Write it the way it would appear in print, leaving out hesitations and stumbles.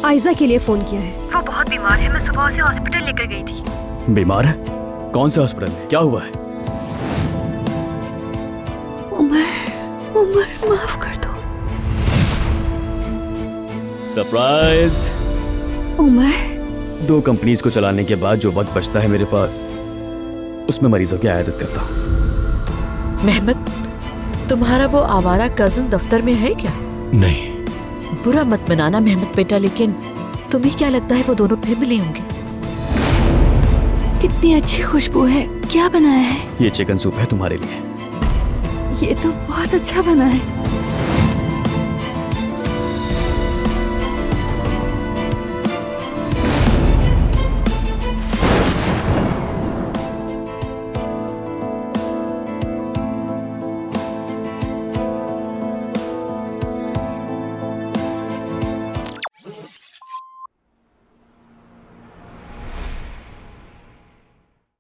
आयजा के लिए फोन किया है। वो बहुत बीमार है, मैं सुबह उसे हॉस्पिटल लेकर गई थी। बीमार है? कौन से हॉस्पिटल में? क्या हुआ है? उमर माफ कर दो। सरप्राइज। उमर, 2 कंपनीज को चलाने के बाद जो वक्त बचता है मेरे पास, उसमें मरीजों की आयादत करता हूँ। मेहमत, तुम्हारा वो आवारा कजन दफ्तर में है क्या? नहीं। बुरा मत मनाना मेहमत बेटा, लेकिन तुम्हें क्या लगता है वो दोनों फिर मिले होंगे? कितनी अच्छी खुशबू है। क्या बनाया है? ये चिकन सूप है तुम्हारे लिए। ये तो बहुत अच्छा बना है।